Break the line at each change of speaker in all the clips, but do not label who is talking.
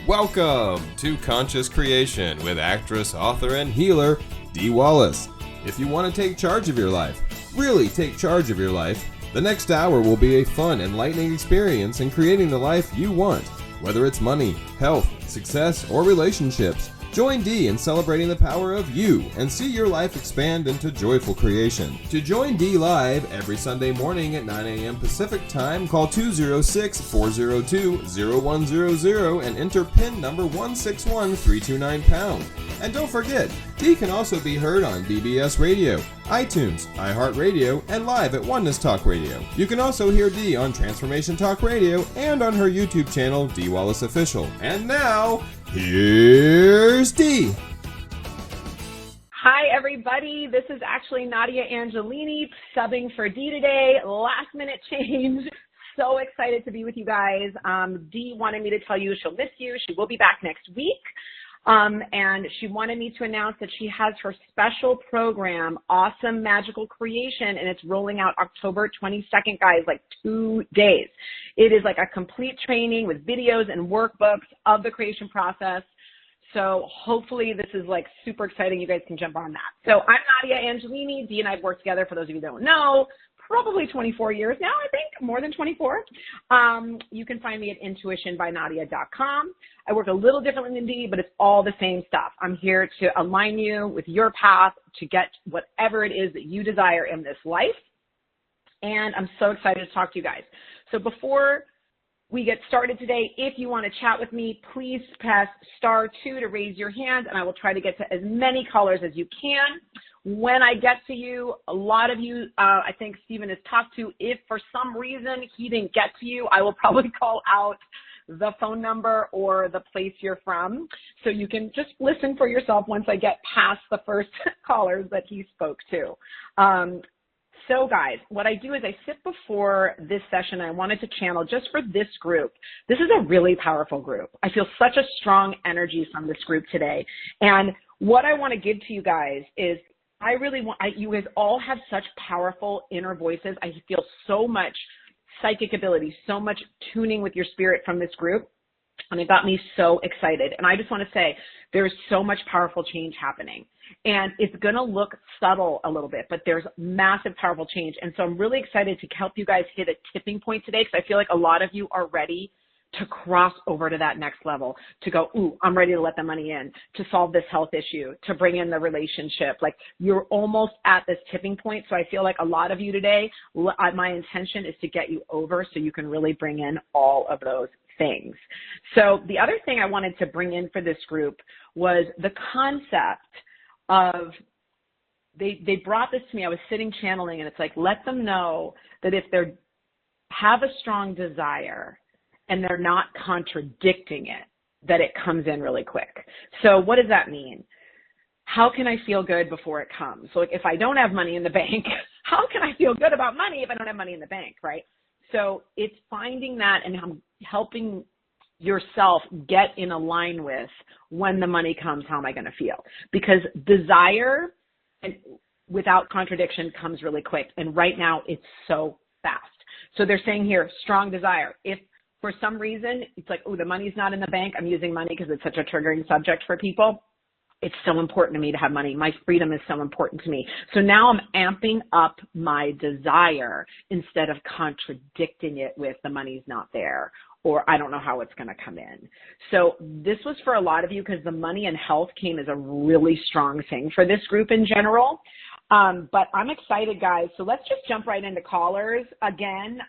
Welcome to Conscious Creation with actress, author, and healer, Dee Wallace. If you want to take charge of your life, really take charge of your life, the next hour will be a fun, enlightening experience in creating the life you want. Whether it's money, health, success, or relationships, join Dee in celebrating the power of you and see your life expand into joyful creation. To join Dee live every Sunday morning at 9 a.m. Pacific Time, call 206-402-0100 and enter PIN number 161329#. And don't forget, Dee can also be heard on BBS Radio, iTunes, iHeartRadio, and live at Oneness Talk Radio. You can also hear Dee on Transformation Talk Radio and on her YouTube channel, Dee Wallace Official. And now, here's Dee.
Hi, everybody. This is actually Nadia Angelini subbing for Dee today. Last minute change. So excited to be with you guys. Dee wanted me to tell you she'll miss you. She will be back next week. And she wanted me to announce that she has her special program, Awesome Magical Creation, and it's rolling out October 22nd, guys, like 2 days. It is like a complete training with videos and workbooks of the creation process. So hopefully this is like super exciting. You guys can jump on that. So I'm Nadia Angelini. Dee and I have worked together, for those of you who don't know, probably 24 years now, I think, more than 24. You can find me at intuitionbynadia.com. I work a little differently than Dee, but it's all the same stuff. I'm here to align you with your path to get whatever it is that you desire in this life. And I'm so excited to talk to you guys. So before we get started today, if you want to chat with me, please press *2 to raise your hand, and I will try to get to as many callers as you can. When I get to you, a lot of you, I think Stephen has talked to, if for some reason he didn't get to you, I will probably call out the phone number or the place you're from. So you can just listen for yourself once I get past the first callers that he spoke to. So guys, what I do is I sit before this session. I wanted to channel just for this group. This is a really powerful group. I feel such a strong energy from this group today. And what I want to give to you guys is I really want, you guys all have such powerful inner voices. I feel so much psychic ability, so much tuning with your spirit from this group. And it got me so excited. And I just want to say there's so much powerful change happening. And it's going to look subtle a little bit, but there's massive, powerful change. And so I'm really excited to help you guys hit a tipping point today, because I feel like a lot of you are ready to cross over to that next level, to go, ooh, I'm ready to let the money in, to solve this health issue, to bring in the relationship. Like, you're almost at this tipping point. So I feel like a lot of you today, my intention is to get you over so you can really bring in all of those things. So the other thing I wanted to bring in for this group was the concept of, they brought this to me. I was sitting channeling, and it's like, let them know that if they have a strong desire and they're not contradicting it, that it comes in really quick. So what does that mean? How can I feel good before it comes? So like, if I don't have money in the bank, how can I feel good about money if I don't have money in the bank, right? So it's finding that and helping yourself get in a line with, when the money comes, how am I going to feel? Because desire and without contradiction comes really quick. And right now it's so fast. So they're saying here, strong desire. If for some reason it's like, oh, the money's not in the bank, I'm using money because it's such a triggering subject for people. It's so important to me to have money. My freedom is so important to me. So now I'm amping up my desire instead of contradicting it with, the money's not there, or I don't know how it's going to come in. So this was for a lot of you, because the money and health came as a really strong thing for this group in general. But I'm excited, guys. So let's just jump right into callers. Again,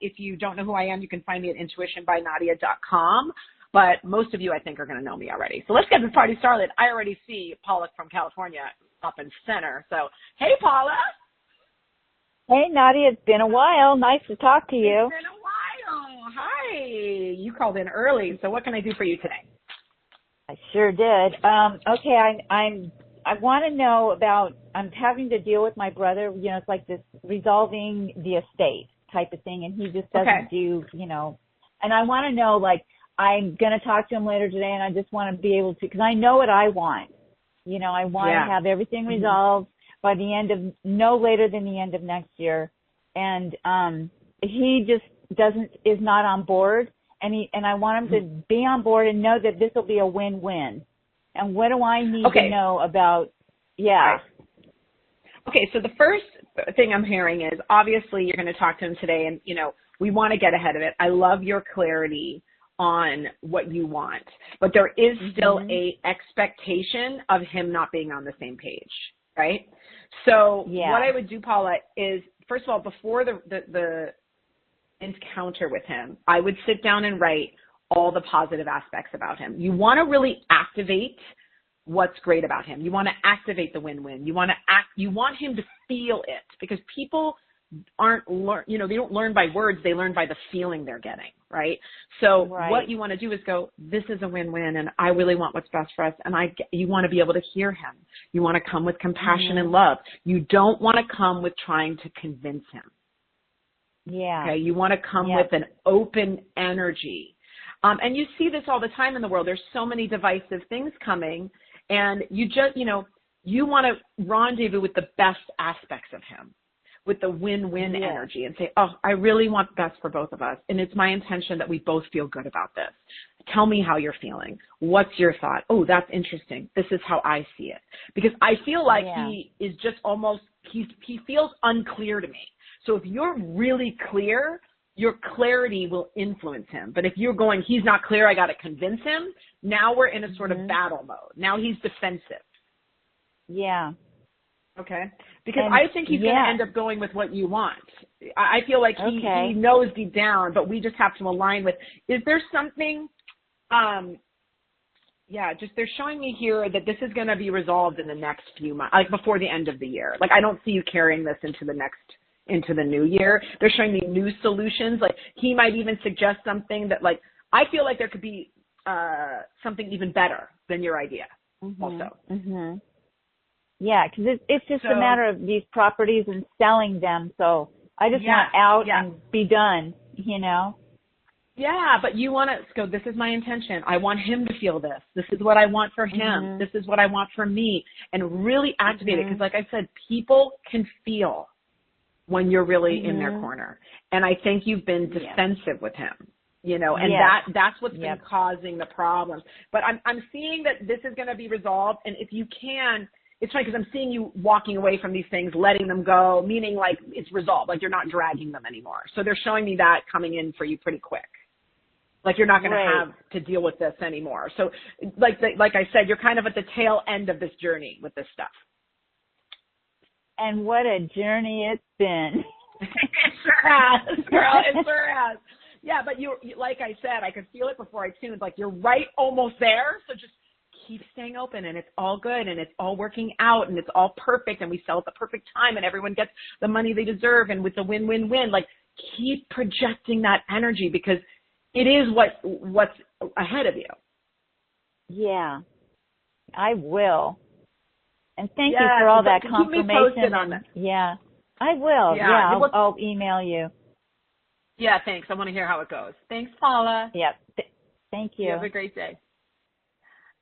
if you don't know who I am, you can find me at intuitionbynadia.com. But most of you, I think, are going to know me already. So let's get this party started. I already see Paula from California up in center. So, hey, Paula.
Hey, Nadia. It's been a while. Nice to talk to you.
It's been a while. Hi. You called in early. So what can I do for you today?
I sure did. Okay, I want to know about, I'm having to deal with my brother. You know, it's like this resolving the estate type of thing, and he just doesn't do, you know. And I want to know, like, I'm going to talk to him later today, and I just want to be able to, because I know what I want. You know, I want to have everything resolved by the end of, no later than the end of next year. And he just is not on board. and I want him to be on board and know that this will be a win-win. And what do I need to know about,
Okay, so the first thing I'm hearing is obviously you're going to talk to him today and, you know, we want to get ahead of it. I love your clarity on what you want, but there is still a expectation of him not being on the same page, right? So what I would do, Paula, is first of all, before the encounter with him, I would sit down and write all the positive aspects about him. You want to really activate what's great about him. You want to activate the win-win. You want him to feel it, because people they don't learn by words, they learn by the feeling they're getting, right? So what you want to do is go, this is a win-win and I really want what's best for us. And you want to be able to hear him. You want to come with compassion and love. You don't want to come with trying to convince him.
Yeah.
Okay. You want to come with an open energy. And you see this all the time in the world. There's so many divisive things coming, and you just, you want to rendezvous with the best aspects of him, with the win-win energy, and say, oh, I really want the best for both of us. And it's my intention that we both feel good about this. Tell me how you're feeling. What's your thought? Oh, that's interesting. This is how I see it. Because I feel like he is just almost, he feels unclear to me. So if you're really clear, your clarity will influence him. But if you're going, he's not clear, I got to convince him, now we're in a sort of battle mode. Now he's defensive.
Yeah.
Okay. Because I think he's going to end up going with what you want. I feel like he knows deep down, but we just have to align with, is there something, they're showing me here that this is going to be resolved in the next few months, like before the end of the year. Like, I don't see you carrying this into the new year. They're showing me new solutions. Like, he might even suggest something that, like, I feel like there could be something even better than your idea also.
Yeah, because it's just a matter of these properties and selling them. So I just want out and be done,
Yeah, but you want to go, this is my intention. I want him to feel this. This is what I want for him. This is what I want for me. And really activate it. Because like I said, people can feel when you're really in their corner. And I think you've been defensive with him, and that's what's been causing the problems. But I'm seeing that this is going to be resolved. And if you can, it's funny because I'm seeing you walking away from these things, letting them go, meaning like it's resolved, like you're not dragging them anymore. So they're showing me that coming in for you pretty quick. Like you're not going to have to deal with this anymore. So like I said, you're kind of at the tail end of this journey with this stuff.
And what a journey it's been.
It sure has, girl. It sure has. Yeah, but you, like I said, I could feel it before I tuned. Like you're right almost there. So just keep staying open, and it's all good, and it's all working out, and it's all perfect, and we sell at the perfect time, and everyone gets the money they deserve, and with the win-win-win. Like keep projecting that energy, because it is what's ahead of you.
Yeah, I will. And thank you for all that confirmation. Keep me posted on that. Yeah, I will. Yeah, I'll email you.
Yeah, thanks. I want to hear how it goes. Thanks, Paula.
Yep. Thank you.
You have a great day.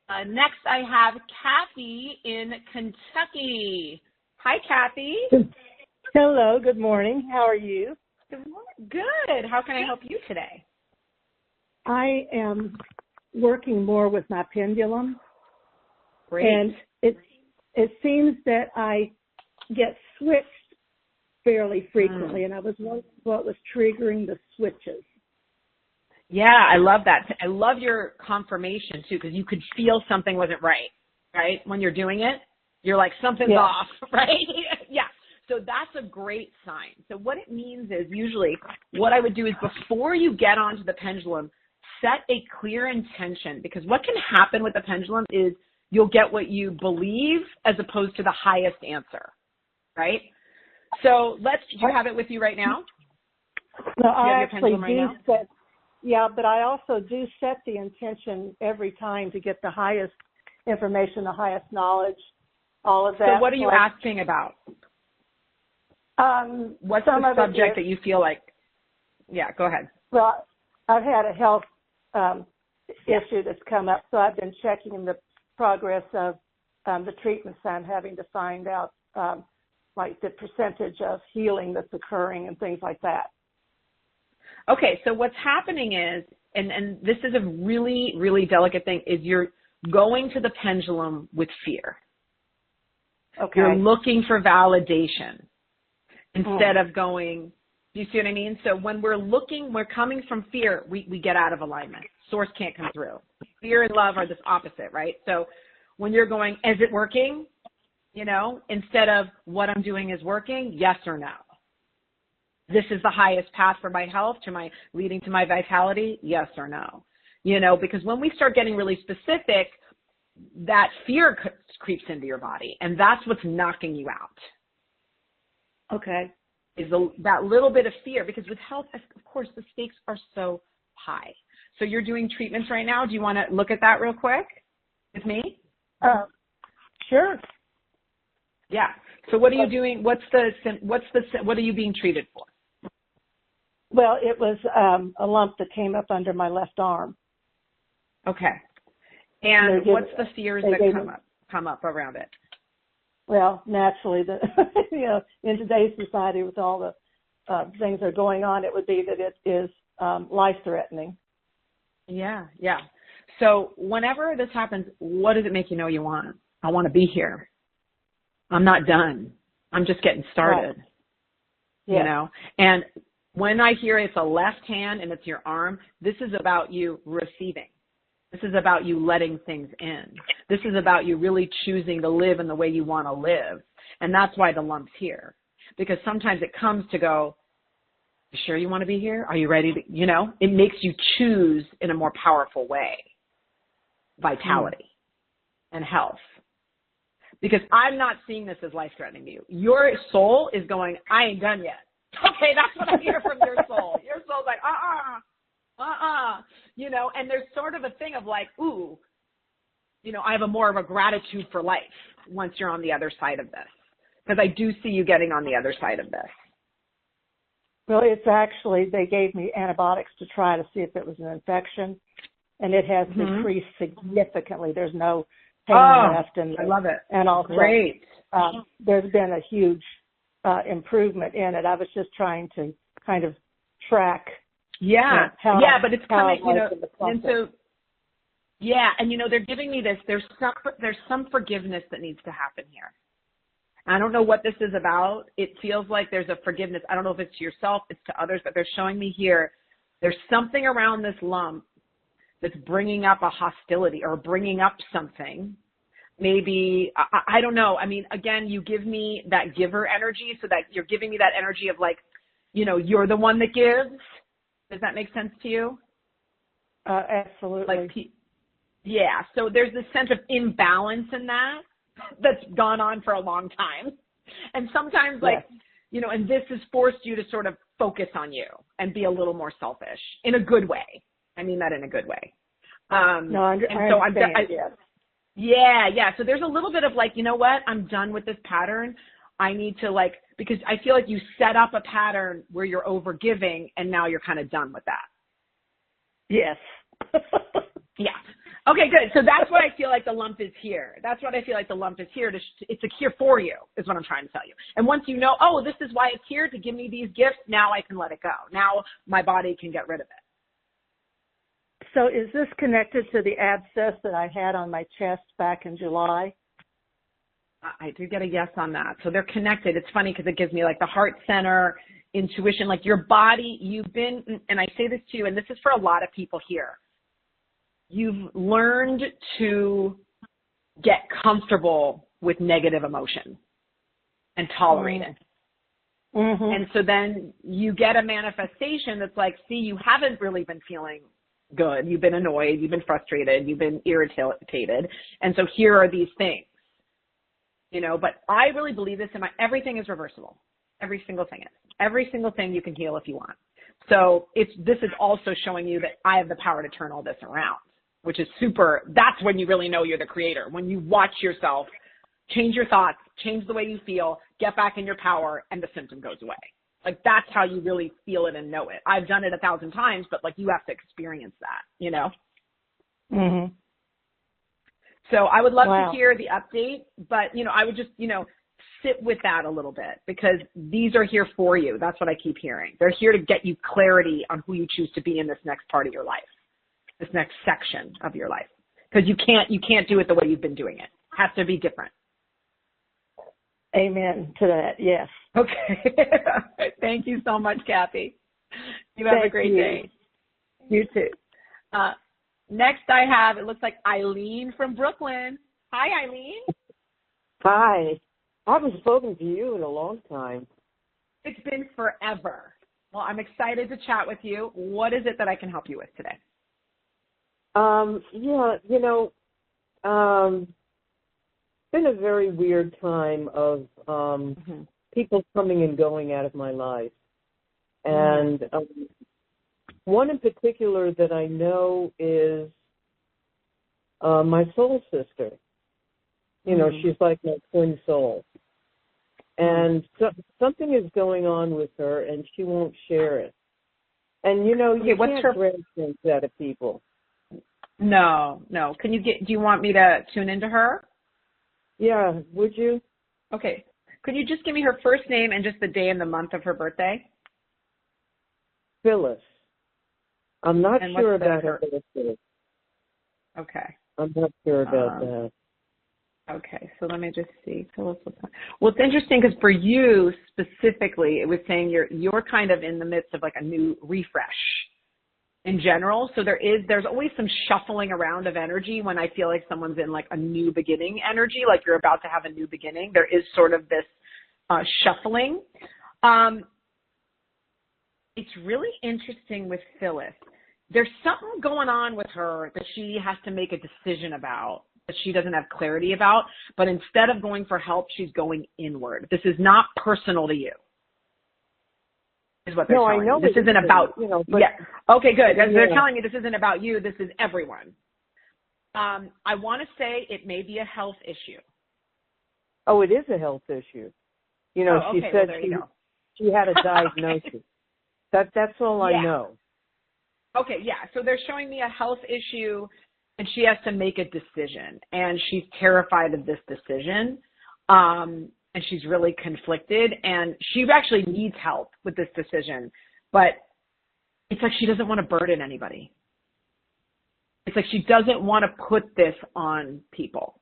Next, I have Kathy in Kentucky. Hi, Kathy.
Hello. Good morning. How are you?
Good. How can I help you today?
I am working more with my pendulum.
Great.
And it seems that I get switched fairly frequently, and I was wondering what was triggering the switches.
Yeah, I love that. I love your confirmation, too, because you could feel something wasn't right? When you're doing it, you're like, something's off, right? Yeah. So that's a great sign. So what it means is usually what I would do is before you get onto the pendulum, set a clear intention, because what can happen with the pendulum is you'll get what you believe as opposed to the highest answer, right? So do you have it with you right now?
No, I actually do set. Yeah, but I also do set the intention every time to get the highest information, the highest knowledge, all of that.
So what are you asking about? What's the subject that you feel like? Yeah, go ahead.
Well, I've had a health issue that's come up, so I've been checking the progress of the treatments I'm having to find out, like the percentage of healing that's occurring and things like that.
Okay, so what's happening is and this is a really, really delicate thing, is you're going to the pendulum with fear.
Okay.
You're looking for validation instead of going, do you see what I mean? So when we're coming from fear, we get out of alignment. Source can't come through. Fear and love are this opposite, right? So when you're going, is it working? You know, instead of what I'm doing is working, yes or no. This is the highest path for my health, leading to my vitality, yes or no. You know, because when we start getting really specific, that fear creeps into your body, and that's what's knocking you out.
Okay.
Is that little bit of fear, because with health, of course, the stakes are so high. So you're doing treatments right now. Do you want to look at that real quick with me?
Sure.
Yeah. So what are you doing? What are you being treated for?
Well, it was a lump that came up under my left arm.
Okay. And what's the fears that come up around it?
Well, naturally, you know, in today's society with all the things that are going on, it would be that it is life-threatening.
Yeah, yeah. So whenever this happens, what does it make you know you want? I want to be here. I'm not done. I'm just getting started. Right.
Yes.
You know? And when I hear it's a left hand and it's your arm, this is about you receiving. This is about you letting things in. This is about you really choosing to live in the way you want to live. And that's why the lump's here. Because sometimes it comes to go, you sure you want to be here? Are you ready to, you know? It makes you choose in a more powerful way. Vitality and health. Because I'm not seeing this as life-threatening to you. Your soul is going, I ain't done yet. Okay, that's what I hear from your soul. Your soul's like, you know, and there's sort of a thing of like, ooh, you know, I have more of a gratitude for life once you're on the other side of this. Because I do see you getting on the other side of this.
Well, it's actually, they gave me antibiotics to try to see if it was an infection, and it has decreased significantly. There's no pain left. And
I love it.
And also,
great.
There's been a huge improvement in it. I was just trying to kind of track.
Yeah, but it's coming, you know, and so, and you know, they're giving me this, there's some forgiveness that needs to happen here. I don't know what this is about. It feels like there's a forgiveness. I don't know if it's to yourself, it's to others, but they're showing me here, there's something around this lump that's bringing up a hostility or bringing up something. Maybe, I don't know. I mean, again, you give me that giver energy, so that you're giving me that energy of like, you know, you're the one that gives. Does that make sense to you?
Absolutely.
Like, yeah. So there's this sense of imbalance in that that's gone on for a long time. And sometimes, like, you know, and this has forced you to sort of focus on you and be a little more selfish in a good way. I mean that in a good way. Yeah. So there's a little bit of like, you know what? I'm done with this pattern. I need to like, because I feel like you set up a pattern where you're over giving and now you're kind of done with that.
Yes.
Yeah. Okay, good. So that's what I feel like the lump is here. That's what I feel like the lump is here. It's here for you is what I'm trying to tell you. And once you know, oh, this is why it's here to give me these gifts, now I can let it go. Now my body can get rid of it.
So is this connected to the abscess that I had on my chest back in July?
I do get a yes on that. So they're connected. It's funny because it gives me like the heart center, intuition, like your body, you've been, and I say this to you, and this is for a lot of people here. You've learned to get comfortable with negative emotion and tolerate it.
Mm-hmm.
And so then you get a manifestation that's like, see, you haven't really been feeling good. You've been annoyed. You've been frustrated. You've been irritated. And so here are these things, you know, but I really believe this everything is reversible. Every single thing is. Every single thing you can heal if you want. So this is also showing you that I have the power to turn all this around, which is super. That's when you really know you're the creator. When you watch yourself, change your thoughts, change the way you feel, get back in your power, and the symptom goes away. Like, that's how you really feel it and know it. I've done it 1,000 times, but like, you have to experience that, you know?
Mm-hmm.
So I would love to hear the update, but, you know, I would just, you know, sit with that a little bit because these are here for you. That's what I keep hearing. They're here to get you clarity on who you choose to be in this next part of your life. this next section of your life, because you can't do it the way you've been doing it. It has to be different.
Amen to that. Yes.
Okay. Thank you so much, Kathy. You have a great day.
You too.
Next I have, it looks like Eileen from Brooklyn. Hi, Eileen.
Hi. I haven't spoken to you in a long time.
It's been forever. Well, I'm excited to chat with you. What is it that I can help you with today?
It's been a very weird time of people coming and going out of my life. And one in particular that I know is my soul sister. You know, she's like my twin soul. And something is going on with her, and she won't share it. And, you know, you can't grab things out of people.
No. Do you want me to tune into her?
Yeah, would you?
Okay. Could you just give me her first name and just the day and the month of her birthday?
Phyllis. I'm not sure about her birthday.
Okay.
I'm not sure about that.
Okay, so let me just see. Well, it's interesting because for you specifically, it was saying you're kind of in the midst of like a new refresh in general. So there's always some shuffling around of energy when I feel like someone's in like a new beginning energy, like you're about to have a new beginning. There is sort of this shuffling. It's really interesting with Phyllis. There's something going on with her that she has to make a decision about, that she doesn't have clarity about, but instead of going for help, she's going inward. This is not personal to you, is what they're telling me. This isn't about, Okay, good. They're telling me this isn't about you. This is everyone. I want to say it may be a health issue.
Oh, it is a health issue. You know, she said she had a diagnosis. That's all I know.
Okay, yeah. So they're showing me a health issue, and she has to make a decision, and she's terrified of this decision, and she's really conflicted, and she actually needs help with this decision, but it's like she doesn't want to burden anybody. It's like she doesn't want to put this on people,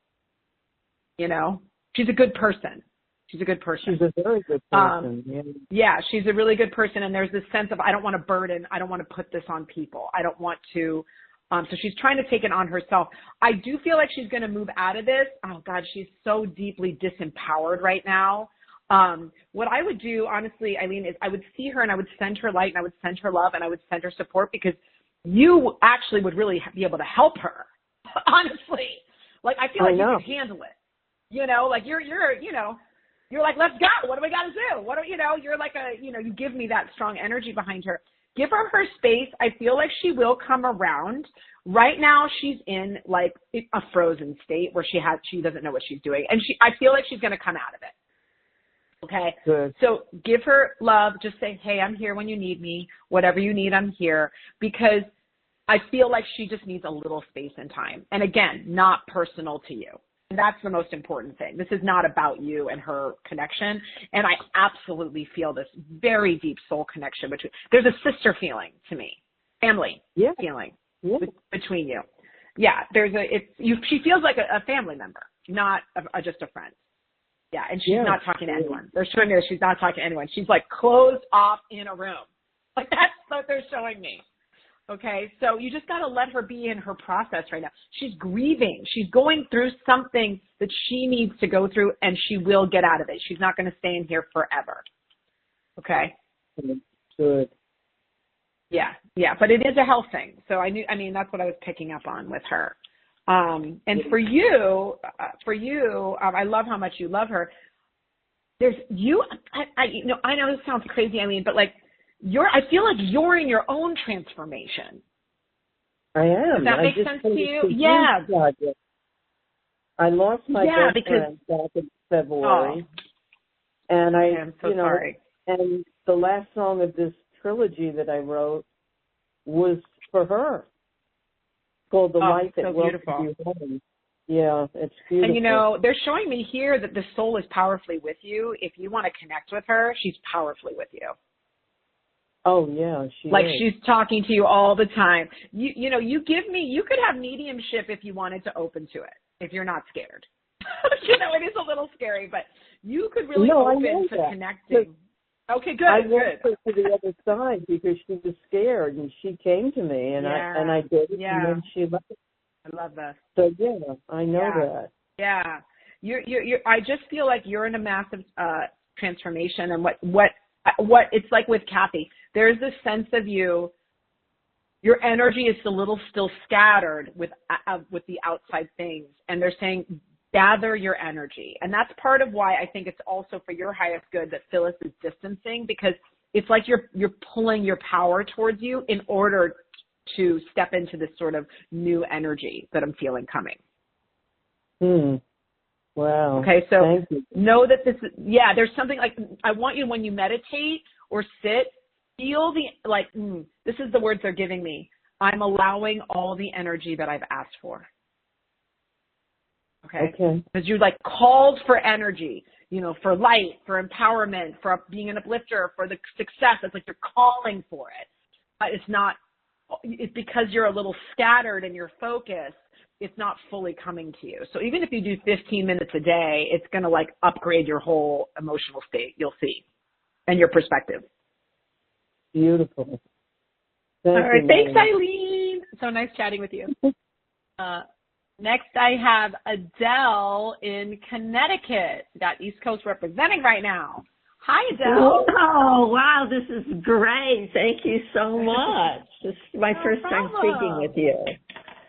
you know? She's a good person. She's a good person.
She's a very good person.
Yeah, she's a really good person, and there's this sense of I don't want to burden, I don't want to put this on people. I don't want to, so she's trying to take it on herself. I do feel like she's going to move out of this. Oh, God, she's so deeply disempowered right now. What I would do, honestly, Eileen, is I would see her and I would send her light and I would send her love and I would send her support, because you actually would really be able to help her, honestly. Like, I feel like you can handle it. You know, like you're like, let's go. What do we got to do? You're like you give me that strong energy behind her. Give her space. I feel like she will come around. Right now she's in like a frozen state where she doesn't know what she's doing. And I feel like she's going to come out of it. Okay.
Good.
So give her love. Just say, hey, I'm here when you need me. Whatever you need, I'm here. Because I feel like she just needs a little space and time. And again, not personal to you. And that's the most important thing. This is not about you and her connection. And I absolutely feel this very deep soul connection there's a sister feeling to me, family feeling between you. Yeah, she feels like a family member, not just a friend. Yeah, and she's not talking to anyone. They're showing me that she's not talking to anyone. She's like closed off in a room. Like that's what they're showing me. Okay, so you just got to let her be in her process right now. She's grieving. She's going through something that she needs to go through, and she will get out of it. She's not going to stay in here forever. Okay?
Good.
Yeah, but it is a health thing. So that's what I was picking up on with her. And for you, I love how much you love her. I know this sounds crazy, Eileen, but like, I feel like you're in your own transformation.
I am.
Does that make sense to you? Yeah.
Project. I lost my best friend back in February. And I'm so sorry. And the last song of this trilogy that I wrote was for her. It's called The Life That Welcomes You Home. Yeah, it's beautiful.
And they're showing me here that the soul is powerfully with you. If you want to connect with her, she's powerfully with you.
Oh yeah,
like
is.
she's talking to you all the time. You know, you could have mediumship if you wanted to open to it, if you're not scared. You know, it is a little scary, but you could really open to connecting. Okay, good.
I went to the other side because she was scared, and she came to me, and I did it, and then she left.
I love that.
So yeah, I know that.
Yeah, you're. I just feel like you're in a massive transformation, and what it's like with Kathy. There's this sense of you. Your energy is a little still scattered with the outside things, and they're saying gather your energy. And that's part of why I think it's also for your highest good that Phyllis is distancing, because it's like you're pulling your power towards you in order to step into this sort of new energy that I'm feeling coming.
Wow.
Okay, so
thank you.
Know that this is, there's something like, I want you, when you meditate or sit, feel this is the words they're giving me. I'm allowing all the energy that I've asked for. Okay. Because you called for energy, for light, for empowerment, for being an uplifter, for the success. It's like you're calling for it, but it's because you're a little scattered in your focus. It's not fully coming to you. So even if you do 15 minutes a day, it's going to upgrade your whole emotional state. You'll see, and your perspective.
Beautiful.
All right. Thanks, Eileen. So nice chatting with you. Next, I have Adele in Connecticut. Got East Coast representing right now. Hi, Adele.
Oh, wow. This is great. Thank you so much. This is my first time speaking with you.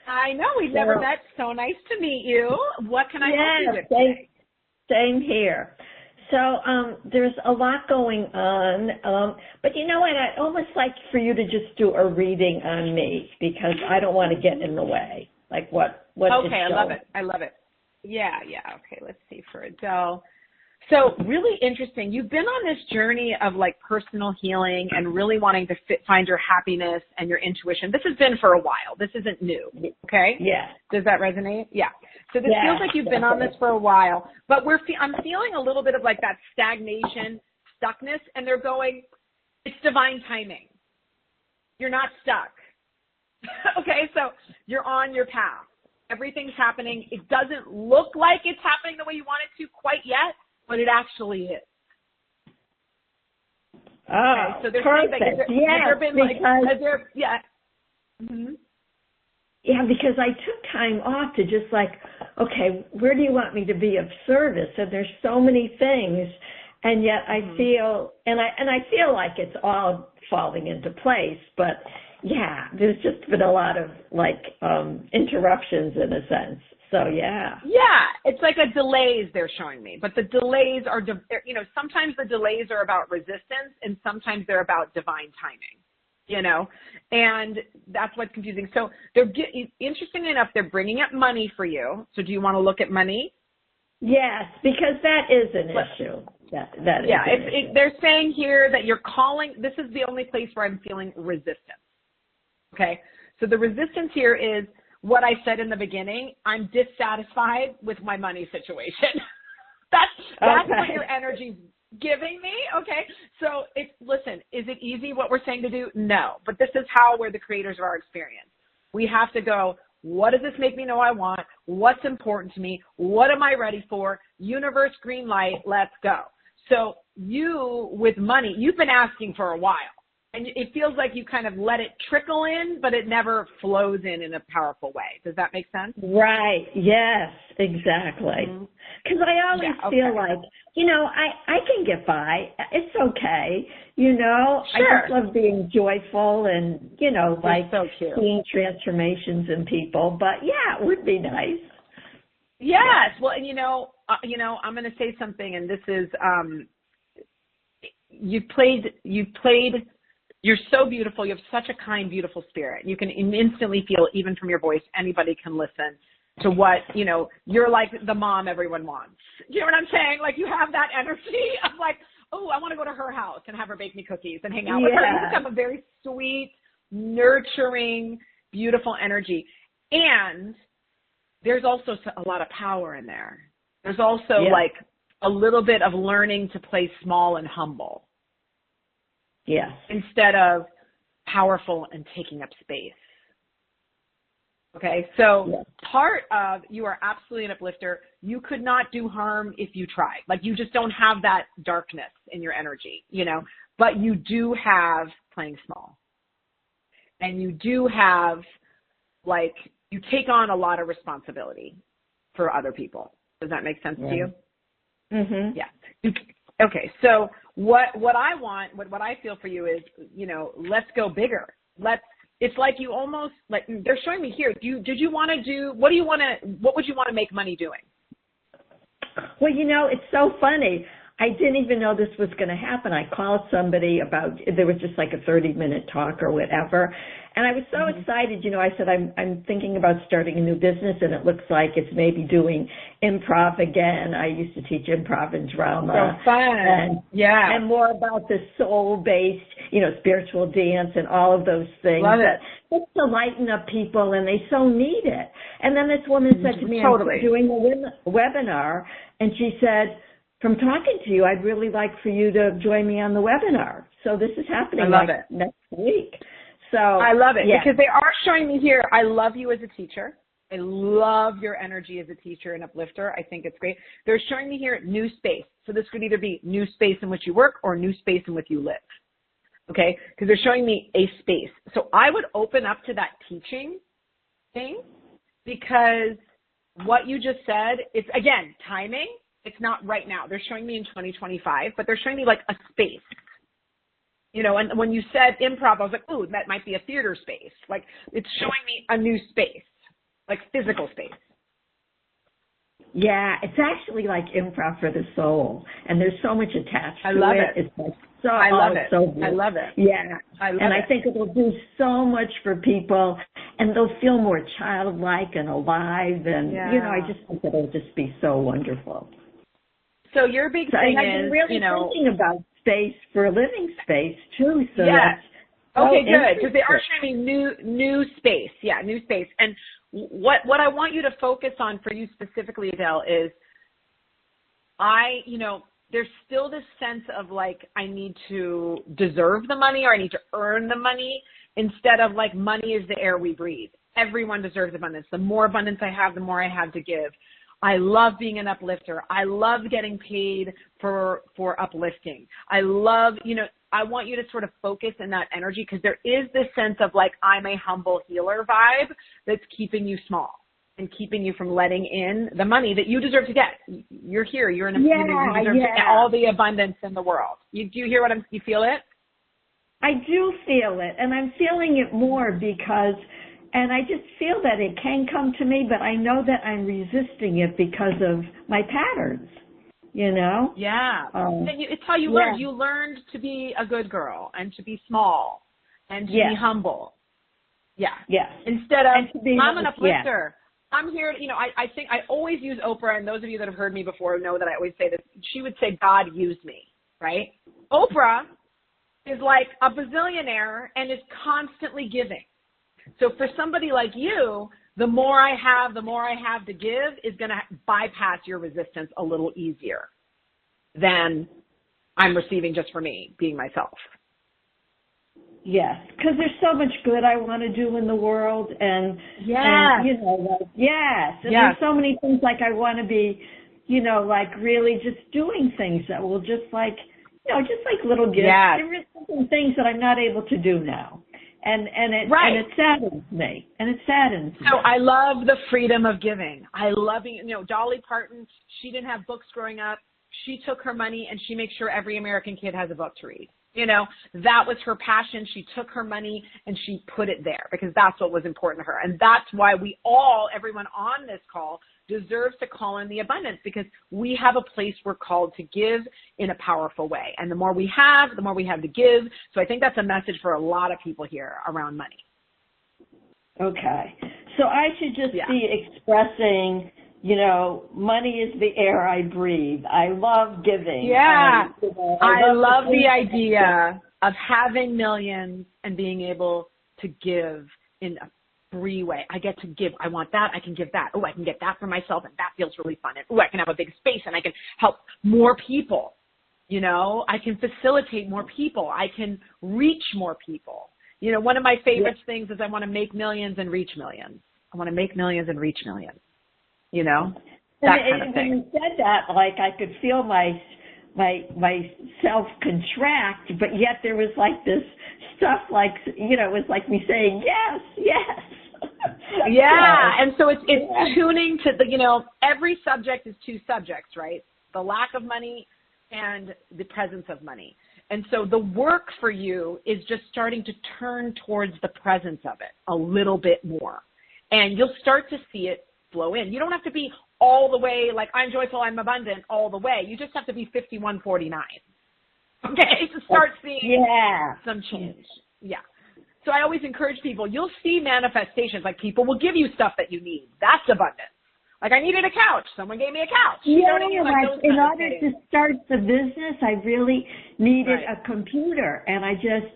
I know. We've never met. So nice to meet you. What can I help you with today?
Same here. So there's a lot going on, but you know what? I'd almost like for you to just do a reading on me, because I don't want to get in the way. What
okay, I love it. Yeah. Okay, let's see for Adele. So really interesting. You've been on this journey of personal healing and really wanting to find your happiness and your intuition. This has been for a while. This isn't new. Okay?
Yeah.
Does that resonate? Yeah. So this feels like you've been on this for a while, but I'm feeling a little bit of that stagnation, stuckness, and they're going, it's divine timing. You're not stuck. Okay, so you're on your path. Everything's happening. It doesn't look like it's happening the way you want it to quite yet, but it actually is.
Oh,
okay, so there's
perfect. Yeah, because I took time off to just okay, where do you want me to be of service? And there's so many things, and yet I feel, and I feel like it's all falling into place, but yeah, there's just been a lot of interruptions in a sense. So yeah.
Yeah, it's like a delays they're showing me, but the delays are, sometimes the delays are about resistance and sometimes they're about divine timing, and that's what's confusing. So interestingly enough, they're bringing up money for you. So do you want to look at money?
Yes, because that is an issue. That is an issue.
They're saying here that you're calling, this is the only place where I'm feeling resistance. Okay, so the resistance here is what I said in the beginning. I'm dissatisfied with my money situation. That's what your energy's giving me. Okay, so listen, is it easy what we're saying to do? No, but this is how we're the creators of our experience. We have to go, what does this make me know I want? What's important to me? What am I ready for? Universe, green light, let's go. So you, with money, you've been asking for a while. And it feels like you kind of let it trickle in, but it never flows in a powerful way. Does that make sense?
Right. Yes, exactly. Because I always feel like, I can get by. It's okay.
Sure.
I just love being joyful and,
so cute.
Seeing transformations in people. But yeah, it would be nice.
Yes. Well, and I'm going to say something, and this is, you're so beautiful. You have such a kind, beautiful spirit. You can instantly feel, even from your voice, anybody can listen to what, you're like the mom everyone wants. You know what I'm saying? You have that energy of oh, I want to go to her house and have her bake me cookies and hang out with her. You just have a very sweet, nurturing, beautiful energy. And there's also a lot of power in there. There's also a little bit of learning to play small and humble.
Yes.
Instead of powerful and taking up space. Okay, so part of you are absolutely an uplifter. You could not do harm if you tried. Like, you just don't have that darkness in your energy, you know, but you do have playing small. And you do have, like, you take on a lot of responsibility for other people. Does that make sense to you?
Mm-hmm.
Yeah. Okay, so what I want, what I feel for you is, you know, let's go bigger. It's like you almost, like, they're showing me here. What would you want to make money doing?
Well, you know, it's so funny. I didn't even know this was going to happen. I called somebody there was just like a 30-minute talk or whatever. And I was so excited. You know, I said, I'm thinking about starting a new business, and it looks like it's maybe doing improv again. I used to teach improv and drama.
So fun.
And more about the soul-based, you know, spiritual dance and all of those things.
Love it.
It's to lighten up people, and they so need it. And then this woman said to me,
totally.
I'm doing a webinar, and she said, from talking to you, I'd really like for you to join me on the webinar. So this is happening next week. So
I love it because they are showing me here. I love you as a teacher. I love your energy as a teacher and uplifter. I think it's great. They're showing me here new space. So this could either be new space in which you work or new space in which you live. Okay? Because they're showing me a space. So I would open up to that teaching thing because what you just said, it's, again, timing. It's not right now. They're showing me in 2025, but they're showing me like a space. You know, and when you said improv, I was like, ooh, that might be a theater space. Like, it's showing me a new space, like physical space.
Yeah, it's actually like improv for the soul, and there's so much attached to it.
I love it.
It's like so,
I love it.
So good.
I love it.
Yeah, I think it will do so much for people, and they'll feel more childlike and alive, and you know, I just think it'll just be so wonderful.
So your big thing
I've been really
you know,
thinking about space for a living space too. So
yes.
that's
okay, good. Because they are showing me new space. Yeah, new space. And what I want you to focus on for you specifically, Adele, is you know, there's still this sense of like, I need to deserve the money or I need to earn the money instead of like, money is the air we breathe. Everyone deserves abundance. The more abundance I have, the more I have to give. I love being an uplifter. I love getting paid for uplifting. I love, you know, I want you to sort of focus in that energy because there is this sense of like, I'm a humble healer vibe that's keeping you small and keeping you from letting in the money that you deserve to get. You're here. You're in a, you deserve to get all the abundance in the world. Do you hear you feel it?
I do feel it, and I'm feeling it more because and I just feel that it can come to me, but I know that I'm resisting it because of my patterns, you know?
Yeah. It's how you learned. You learned to be a good girl and to be small and to be humble. Yeah.
Yes.
Instead of, I'm an uplifter. I'm here, you know, I think I always use Oprah, and those of you that have heard me before know that I always say this. She would say, God used me, right? Oprah is like a bazillionaire and is constantly giving. So for somebody like you, the more I have to give is going to bypass your resistance a little easier than I'm receiving just for me, being myself.
Yes, because there's so much good I want to do in the world, and you know, like, there's so many things like I want to be, you know, like really just doing things that will just like, you know, just like little gifts. There are some things that I'm not able to do now. And it saddens me. So
I love the freedom of giving. I love, you know, Dolly Parton, she didn't have books growing up. She took her money and she makes sure every American kid has a book to read. You know, that was her passion. She took her money and she put it there because that's what was important to her. And that's why everyone on this call deserves to call in the abundance because we have a place we're called to give in a powerful way. And the more we have to give. So I think that's a message for a lot of people here around money.
Okay. So I should just be expressing, you know, money is the air I breathe. I love giving.
Yeah. I love the idea of having millions and being able to give in a free way. I get to give. I want that. I can give that. Oh, I can get that for myself, and that feels really fun. And oh, I can have a big space, and I can help more people. You know, I can facilitate more people. I can reach more people. You know, one of my favorite things is I want to make millions and reach millions. I want to make millions and reach millions. You know, that kind of thing.
When you said that, like I could feel myself contract, but yet there was like this stuff like, you know, it was like me saying, yes, yes.
Yeah. And so it's tuning to the, you know, every subject is two subjects, right? The lack of money and the presence of money. And so the work for you is just starting to turn towards the presence of it a little bit more. And you'll start to see it flow in. You don't have to be all the way like I'm joyful, I'm abundant all the way. You just have to be 5149. Okay, to start seeing some change. Yeah. So I always encourage people, you'll see manifestations, like people will give you stuff that you need. That's abundance. Like I needed a couch. Someone gave me a couch. You know what I mean? Like
in order to start the business, I really needed a computer. And I just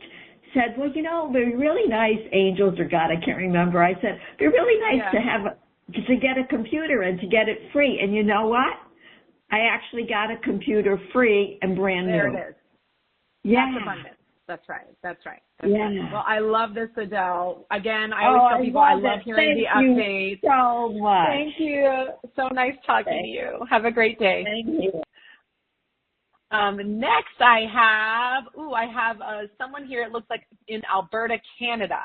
said, well, you know, it'd be really nice, angels or God, I can't remember. I said, it'd be really nice to get a computer and to get it free. And you know what? I actually got a computer free and brand new.
There it is.
Yeah.
That's abundance. That's right. That's right.
Yeah.
Well, I love this, Adele. Again, I always tell people I love hearing the updates.
So much.
Thank you. So nice talking to you. Have a great day.
Thank you.
Next, I have someone here. It looks like in Alberta, Canada.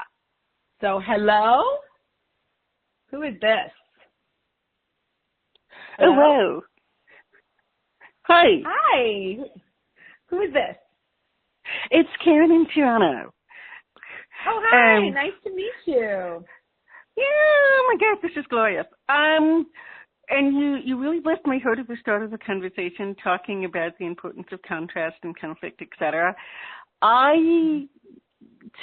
So, hello. Who is this?
Hello. Hi.
Hi. Who is this?
It's Karen in Toronto.
Oh, hi. Nice to meet you.
Yeah, oh my God, this is glorious. And you really blessed my heart at the start of the conversation, talking about the importance of contrast and conflict, etc. I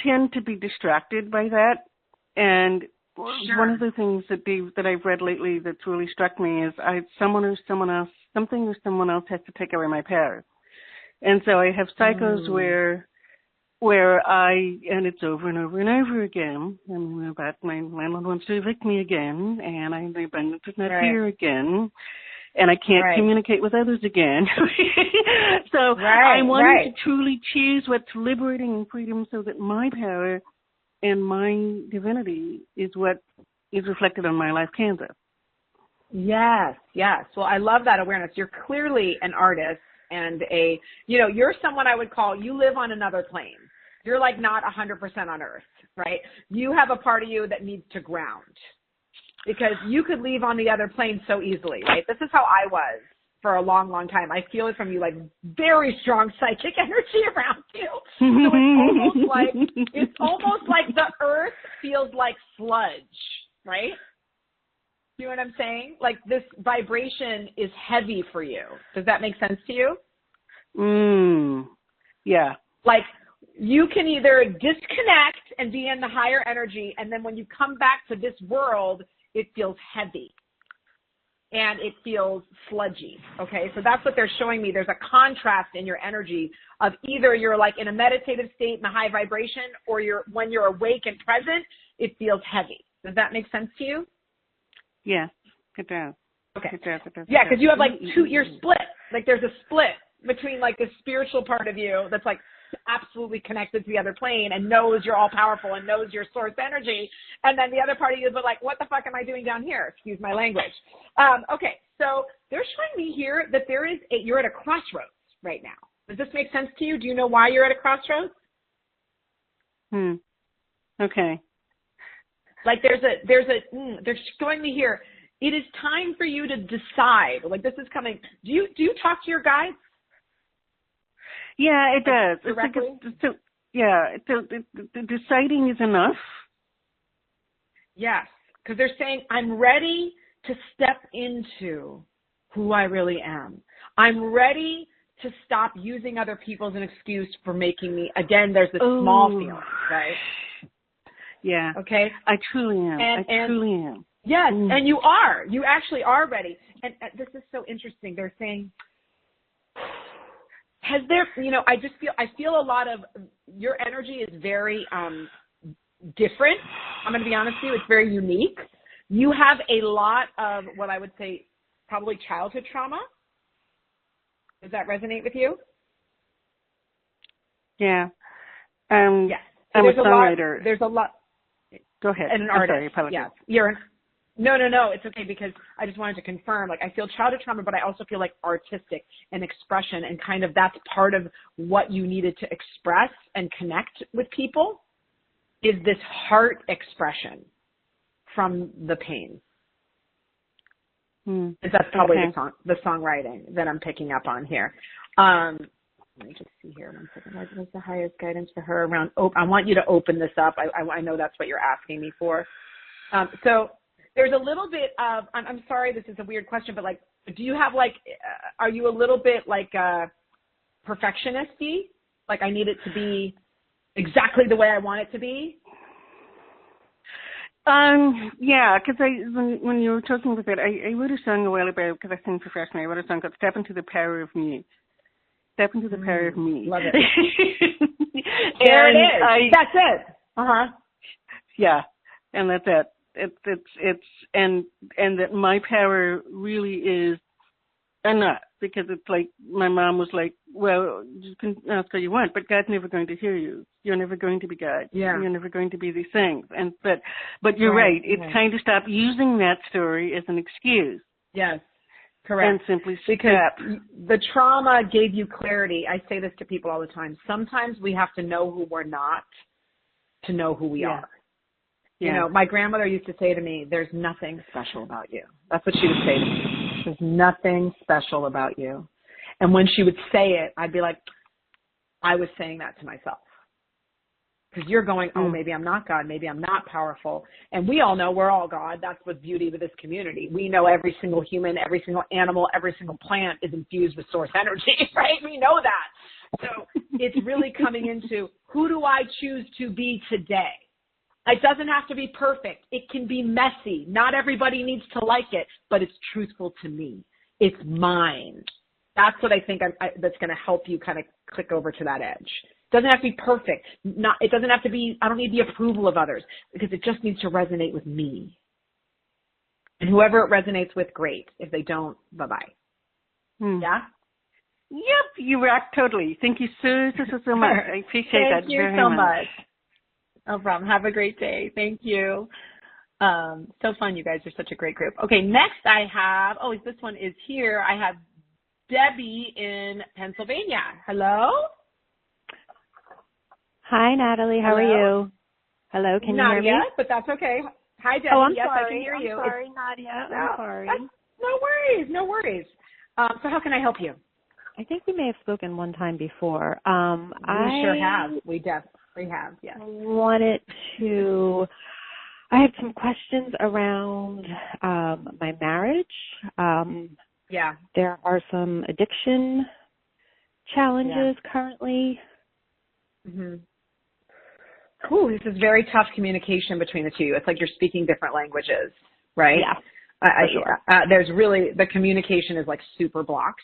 tend to be distracted by that, and one of the things that I've read lately that's really struck me is something or someone else has to take away my power. And so I have cycles where and it's over and over and over again, and about my landlord wants to evict me again, and the abundance is not here again, and I can't communicate with others again. So I'm wanting to truly choose what's liberating and freedom so that my power and my divinity is what is reflected on my life canvas.
Yes. Well, I love that awareness. You're clearly an artist. And you're someone I would call, you live on another plane. You're like not 100% on earth, right? You have a part of you that needs to ground because you could leave on the other plane so easily, right? This is how I was for a long, long time. I feel it from you, like very strong psychic energy around you. So it's almost like the earth feels like sludge, right? You know what I'm saying? Like this vibration is heavy for you. Does that make sense to you?
Yeah.
Like you can either disconnect and be in the higher energy, and then when you come back to this world, it feels heavy and it feels sludgy. Okay, so that's what they're showing me. There's a contrast in your energy of either you're like in a meditative state in a high vibration, or when you're awake and present, it feels heavy. Does that make sense to you?
Yeah, it does.
Okay.
It does.
Yeah, because you have like you're split. Like there's a split between like the spiritual part of you that's like absolutely connected to the other plane and knows you're all powerful and knows your source energy. And then the other part of you is like, what the fuck am I doing down here? Excuse my language. Okay, so they're showing me here that you're at a crossroads right now. Does this make sense to you? Do you know why you're at a crossroads?
Okay.
Like they're showing me here, it is time for you to decide. Like this is coming. Do you talk to your guides?
Yeah, it does.
Directly?
The deciding is enough.
Yes, because they're saying, I'm ready to step into who I really am. I'm ready to stop using other people as an excuse for making me, again, there's this small feeling, right?
Yeah.
Okay.
I truly am. I truly am.
Yes, and you are. You actually are ready. And this is so interesting. They're saying, I feel a lot of your energy is very different. I'm going to be honest with you. It's very unique. You have a lot of what I would say probably childhood trauma. Does that resonate with you?
Yeah.
Yes. So
I'm a songwriter.
There's a lot.
Go ahead.
And an
I'm
artist.
sorry, apologies.
Yeah. No, it's okay, because I just wanted to confirm, like, I feel childhood trauma, but I also feel like artistic and expression, and kind of that's part of what you needed to express and connect with people is this heart expression from the pain. That's probably the songwriting that I'm picking up on here. Let me just see here 1 second. What was the highest guidance for her around? I want you to open this up. I know that's what you're asking me for. So there's a little bit of, I'm sorry, this is a weird question, but like, do you have like, are you a little bit like perfectionist-y? Like, I need it to be exactly the way I want it to be?
Yeah, because when you were talking about that, I wrote a song a while ago, because I sing professionally. I wrote a song called Step Into the Power of Me. Step into the power of me.
Love it. There it is. That's it. Uh-huh.
Yeah, and that's it. And that my power really is enough, because it's like my mom was like, well, you can ask all you want, but God's never going to hear you. You're never going to be God.
Yeah.
You're never going to be these things. And but you're right. It's kind of stop using that story as an excuse.
Yes. Correct.
And simply
because
step.
The trauma gave you clarity. I say this to people all the time. Sometimes we have to know who we're not to know who we are.
Yeah.
You know, my grandmother used to say to me, there's nothing special about you. That's what she would say to me. There's nothing special about you. And when she would say it, I'd be like, I was saying that to myself. Because you're going, oh, maybe I'm not God. Maybe I'm not powerful. And we all know we're all God. That's what's beauty with this community. We know every single human, every single animal, every single plant is infused with source energy, right? We know that. So it's really coming into, who do I choose to be today? It doesn't have to be perfect. It can be messy. Not everybody needs to like it, but it's truthful to me. It's mine. That's what I think that's going to help you kind of click over to that edge. It doesn't have to be perfect. It doesn't have to be, I don't need the approval of others, because it just needs to resonate with me. And whoever it resonates with, great. If they don't, bye-bye. Yeah?
Yep, you rock totally. Thank you so much. I appreciate that very much.
Thank you so much. No problem. Have a great day. Thank you. So fun. You guys are such a great group. Okay, next I have, this one is here. I have Debbie in Pennsylvania. Hello?
Hi, Natalie. How are you? Hello, can you hear me?
Not yet, but that's okay. Hi, Debbie.
Oh, I'm
yes,
sorry.
I can hear you.
I'm sorry, Nadia. I'm sorry.
No worries. So how can I help you?
I think we may have spoken one time before.
We sure have. We definitely have, yes.
I have some questions around my marriage. There are some addiction challenges currently.
Mm-hmm. Ooh, this is very tough communication between the two. It's like you're speaking different languages, right?
Yeah. For sure.
There's really, the communication is like super blocked.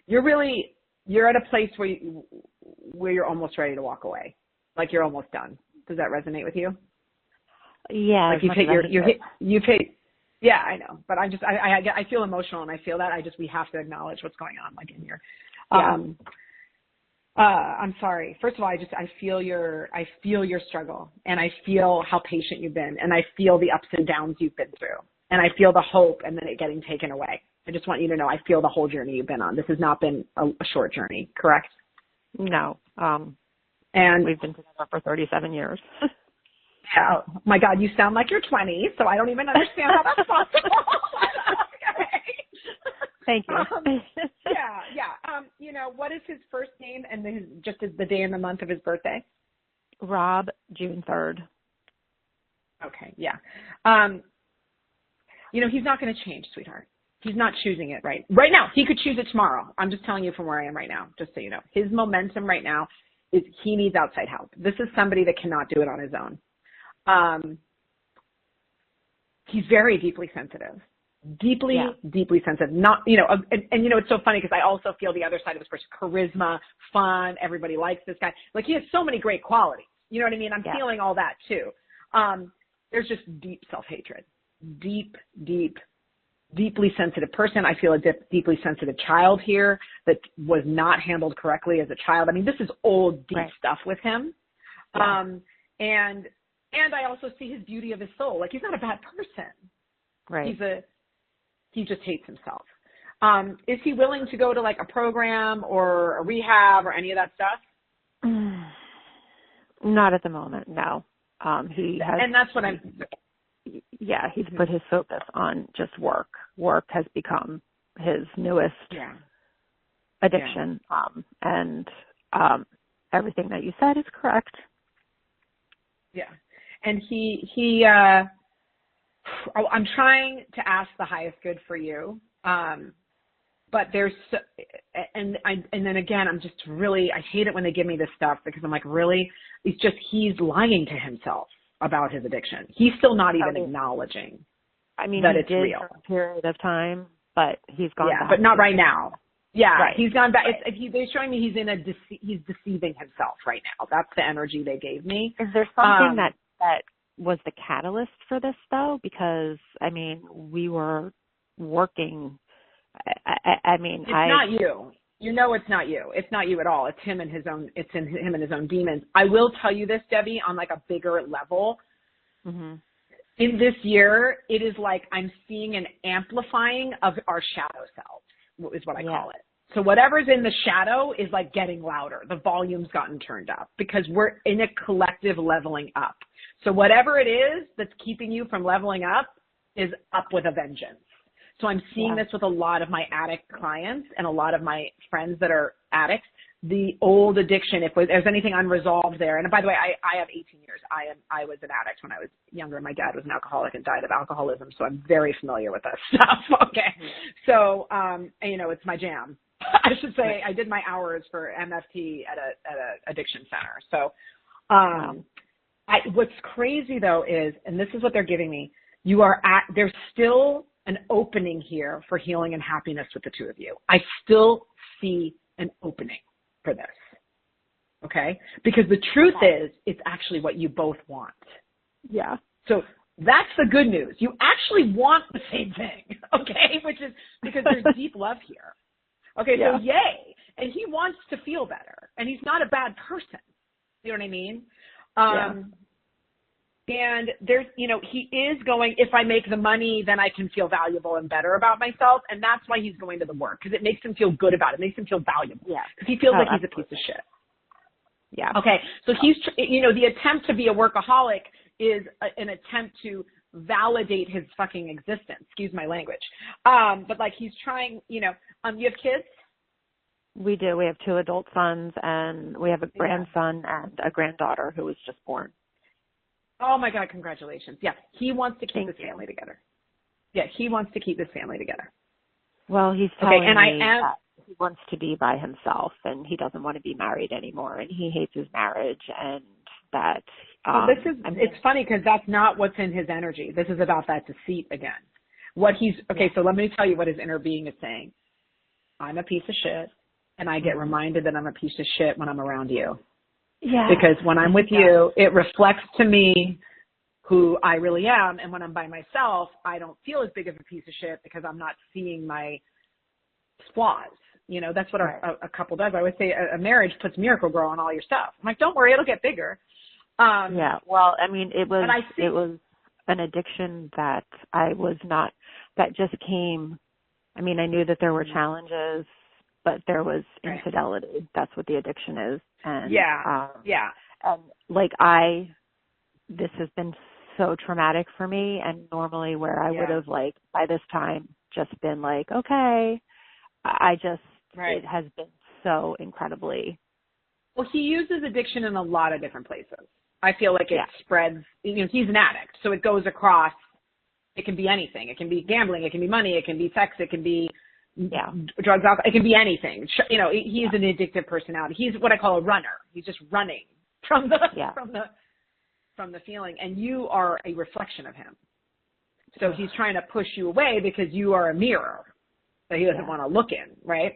You're at a place where you're almost ready to walk away. Like you're almost done. Does that resonate with you?
Yeah.
Like you've hit, yeah, I know. But I feel emotional and I feel that. We have to acknowledge what's going on, like in here. I'm sorry. First of all, I feel your struggle, and I feel how patient you've been, and I feel the ups and downs you've been through, and I feel the hope and then it getting taken away. I just want you to know I feel the whole journey you've been on. This has not been a short journey, correct?
No.
And
we've been together for 37 years.
Yeah. Oh my God, you sound like you're 20, so I don't even understand how that's possible. Okay.
Thank you.
What is his first name and just the day and the month of his birthday?
Rob, June 3rd.
Okay, yeah. He's not going to change, sweetheart. He's not choosing it right now. He could choose it tomorrow. I'm just telling you from where I am right now, just so you know. His momentum right now is he needs outside help. This is somebody that cannot do it on his own. He's very deeply sensitive. Deeply sensitive. Not, it's so funny because I also feel the other side of this person. Charisma, fun, everybody likes this guy. Like he has so many great qualities. You know what I mean? I'm feeling all that too. There's just deep self-hatred. Deep deeply sensitive person. I feel a deeply sensitive child here that was not handled correctly as a child. I mean, this is old, deep stuff with him.
Yeah.
And I also see his beauty of his soul. Like, he's not a bad person.
Right.
He just hates himself. Is he willing to go to like a program or a rehab or any of that stuff?
Not at the moment, no. He has,
and that's what
he's put his focus on just work. Work has become his newest addiction. And everything that you said is correct.
Yeah. And I'm trying to ask the highest good for you. But there's, and then again, I'm just really, I hate it when they give me this stuff because I'm like, really? It's just, he's lying to himself about his addiction. He's still not even acknowledging that it's real.
For a period of time, but he's gone back.
But not right now. Yeah,
right.
He's gone back. They're showing me he's deceiving himself right now. That's the energy they gave me.
Is there something that was the catalyst for this though? Because I mean, we were working. I mean,
it's not you. You know, it's not you. It's not you at all. It's him and his own. It's in him and his own demons. I will tell you this, Debbie, on like a bigger level.
Mm-hmm.
In this year, it is like I'm seeing an amplifying of our shadow selves, is what I call it. So whatever's in the shadow is like getting louder. The volume's gotten turned up because we're in a collective leveling up. So whatever it is that's keeping you from leveling up is up with a vengeance. So I'm seeing this with a lot of my addict clients and a lot of my friends that are addicts. The old addiction, if there's anything unresolved there, and by the way, I have 18 years. I was an addict when I was younger. My dad was an alcoholic and died of alcoholism, so I'm very familiar with this stuff. Okay, so it's my jam. I should say I did my hours for MFT at a addiction center. So, what's crazy though is, and this is what they're giving me, there's still an opening here for healing and happiness with the two of you. I still see an opening for this. Okay? Because the truth is, it's actually what you both want.
Yeah.
So that's the good news. You actually want the same thing. Okay? Which is because there's deep love here. Okay, so yay. And he wants to feel better. And he's not a bad person. You know what I mean? And there's, he is going, if I make the money, then I can feel valuable and better about myself. And that's why he's going to the work, because it makes him feel good about it. It makes him feel valuable. Yeah. Because he feels like he's a piece of shit.
Yeah.
Okay. So he's, the attempt to be a workaholic is an attempt to validate his fucking existence. Excuse my language. But like he's trying, you have kids?
We do. We have 2 adult sons and we have a grandson and a granddaughter who was just born.
Oh my God, congratulations. Yeah, he wants to keep his family together. Yeah, he wants to keep his family together.
Well, he's telling me that he wants to be by himself and he doesn't want to be married anymore and he hates his marriage and that...
it's funny because that's not what's in his energy. This is about that deceit again. So let me tell you what his inner being is saying. I'm a piece of shit and I get reminded that I'm a piece of shit when I'm around you. Yeah. Because when I'm with you, it reflects to me who I really am. And when I'm by myself, I don't feel as big of a piece of shit because I'm not seeing my flaws. That's what a couple does. I always say a marriage puts Miracle Grow on all your stuff. I'm like, don't worry, it'll get bigger.
Well, I mean, it was an addiction that that just came. I mean, I knew that there were challenges, but there was infidelity. That's what the addiction is. And, and like this has been so traumatic for me. And normally where I would have by this time just been like, okay, it has been so incredibly.
Well, he uses addiction in a lot of different places. I feel like it spreads, he's an addict. So it goes across, it can be anything. It can be gambling. It can be money. It can be sex. It can be drugs, alcohol. It can be anything. He's an addictive personality. He's what I call a runner. He's just running from the feeling. And you are a reflection of him. So he's trying to push you away because you are a mirror that he doesn't want to look in, right?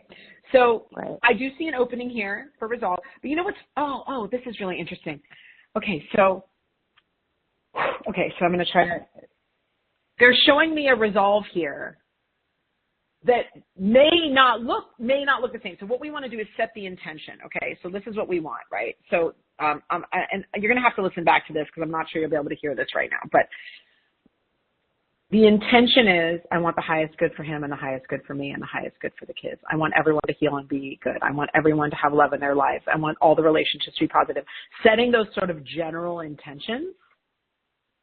So I do see an opening here for resolve. But you know what's, this is really interesting. Okay, so I'm going to try to, they're showing me a resolve here that may not look the same. So what we want to do is set the intention. Okay. So this is what we want, right? So, and you're going to have to listen back to this because I'm not sure you'll be able to hear this right now, but the intention is I want the highest good for him and the highest good for me and the highest good for the kids. I want everyone to heal and be good. I want everyone to have love in their lives. I want all the relationships to be positive. Setting those sort of general intentions.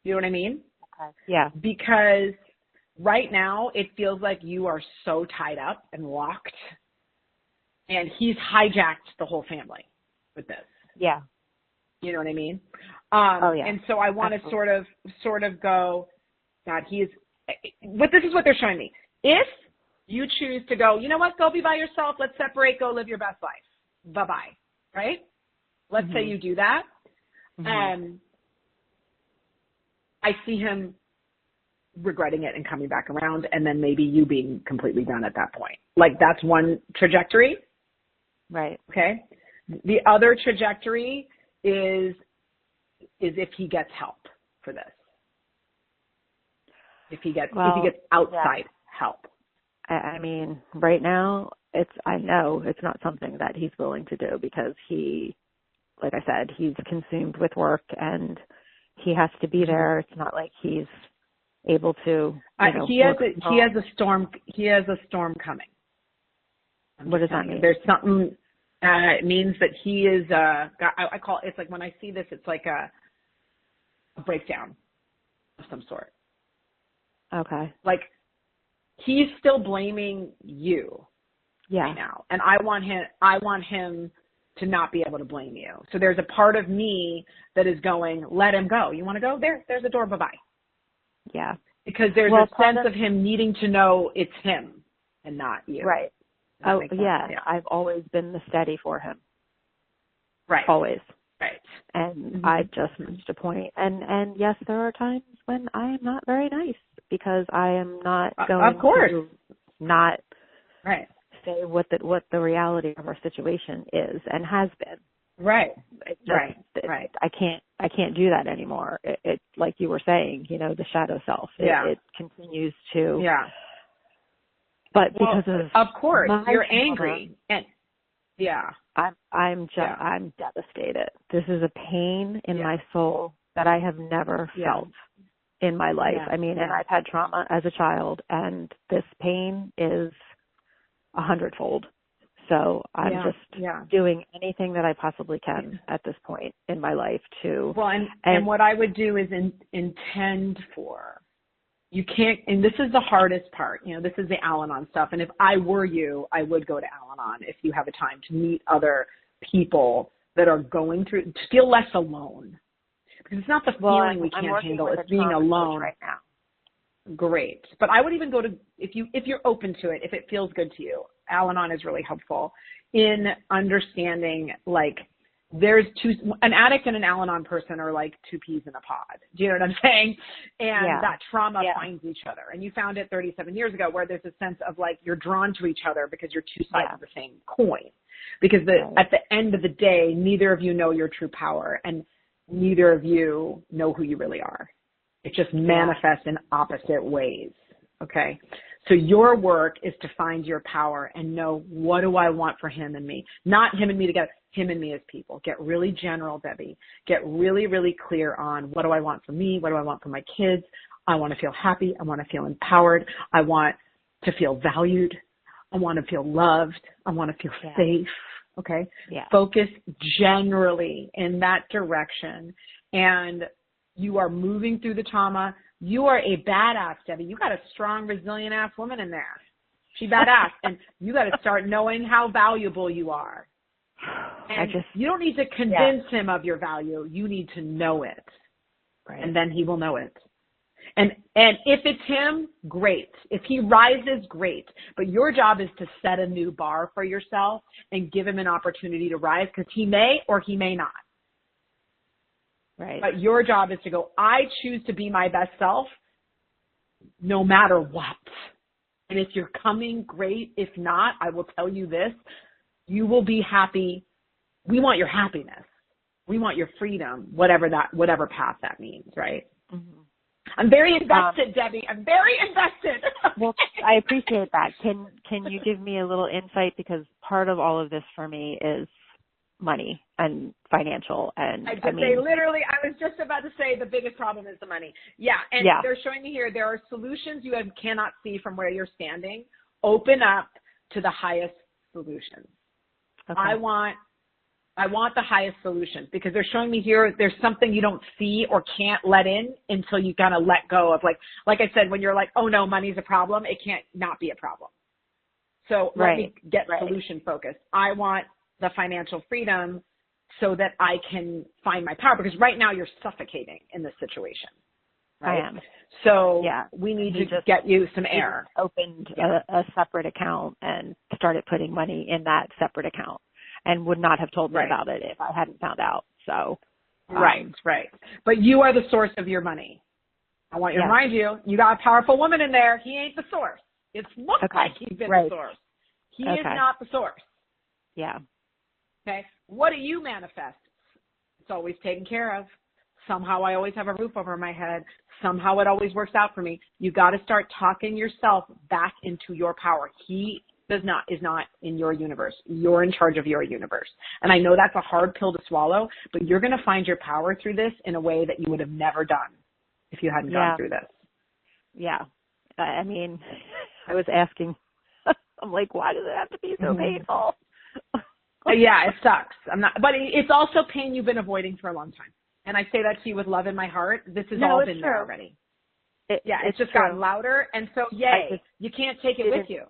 You know what I mean?
Okay. Yeah.
Because right now it feels like you are so tied up and locked, and he's hijacked the whole family with this.
Yeah.
You know what I mean?
Oh yeah.
And so I want to sort of go, God, but this is what they're showing me. If you choose to go, you know what, go be by yourself, let's separate, go live your best life. Bye-bye, right? Let's say you do that. I see him regretting it and coming back around, and then maybe you being completely done at that point. Like, that's one trajectory.
Right.
Okay. The other trajectory is if he gets help for this. If he gets outside help.
I mean, right now, I know it's not something that he's willing to do because he, like I said, he's consumed with work and he has to be there. It's not like he's able to.
He has a storm coming.
What does that mean?
There's something. It means that he is. I call it's like when I see this, it's like a breakdown of some sort.
Okay.
Like, he's still blaming you right now. And I want him to not be able to blame you. So there's a part of me that is going, let him go. You want to go? There's a door, bye-bye.
Yeah.
Because there's a sense of him needing to know it's him and not you.
Right. Oh, yeah. I've always been the steady for him.
Right.
Always.
Right.
And I just reached a point. And yes, there are times when I am not very nice because I am not going to not say what the reality of our situation is and has been.
Right.
I can't do that anymore. It like you were saying, the shadow self. It continues to.
Yeah.
But because
of course, you're
trauma,
angry and. Yeah.
I'm devastated. This is a pain in my soul that I have never felt in my life. I mean, and I've had trauma as a child, and this pain is 100-fold. So I'm just doing anything that I possibly can at this point in my life to. Well,
and what I would do is intend for. You can't, and this is the hardest part, this is the Al-Anon stuff. And if I were you, I would go to Al-Anon if you have a time to meet other people that are going through, to feel less alone. Because it's not the feeling we can't handle, it's being alone
right now.
Great. But I would even go to, if you're open to it, if it feels good to you, Al-Anon is really helpful in understanding, like, there's an addict and an Al-Anon person are like two peas in a pod. Do you know what I'm saying? And that trauma finds each other. And you found it 37 years ago where there's a sense of like you're drawn to each other because you're two sides of the same coin. Because at the end of the day, neither of you know your true power and neither of you know who you really are. It just manifests in opposite ways. Okay. So your work is to find your power and know, what do I want for him and me? Not him and me together, him and me as people. Get really general, Debbie. Get really, really clear on what do I want for me? What do I want for my kids? I want to feel happy. I want to feel empowered. I want to feel valued. I want to feel loved. I want to feel safe. Okay.
Yeah.
Focus generally in that direction. And you are moving through the trauma. You are a badass, Debbie. You got a strong, resilient ass woman in there. She's badass. And you got to start knowing how valuable you are. And you don't need to convince him of your value. You need to know it. Right. And then he will know it. And if it's him, great. If he rises, great. But your job is to set a new bar for yourself and give him an opportunity to rise, because he may or he may not.
Right.
But your job is to go, I choose to be my best self no matter what. And if you're coming, great. If not, I will tell you this, you will be happy. We want your happiness. We want your freedom, whatever path that means, right?
Mm-hmm.
I'm very invested, Debbie. I'm very invested.
Well, I appreciate that. Can you give me a little insight, because part of all of this for me is money and financial, and
I was just about to say the biggest problem is the money. Yeah, and they're showing me here there are solutions you cannot see from where you're standing. Open up to the highest solutions.
Okay.
I want the highest solutions, because they're showing me here there's something you don't see or can't let in until you kind of let go of, like I said, when you're like, oh no, money's a problem, it can't not be a problem. So let me get solution focused. I want the financial freedom so that I can find my power, because right now you're suffocating in this situation. Right?
I am.
So we need to just get you some air.
Opened a separate account and started putting money in that separate account, and would not have told me about it if I hadn't found out. So,
right. But you are the source of your money. I want to remind you, you got a powerful woman in there. He ain't the source. It looks like he's been the source. He is not the source.
Yeah.
Okay. What do you manifest? It's always taken care of. Somehow I always have a roof over my head. Somehow it always works out for me. You got to start talking yourself back into your power. He is not in your universe. You're in charge of your universe. And I know that's a hard pill to swallow, but you're going to find your power through this in a way that you would have never done if you hadn't gone through this.
Yeah. I mean, I was asking, I'm like, why does it have to be so painful?
Yeah, it sucks. But it's also pain you've been avoiding for a long time. And I say that to you with love in my heart. This has all been there already. It's just gotten louder. And so, you can't take it with you.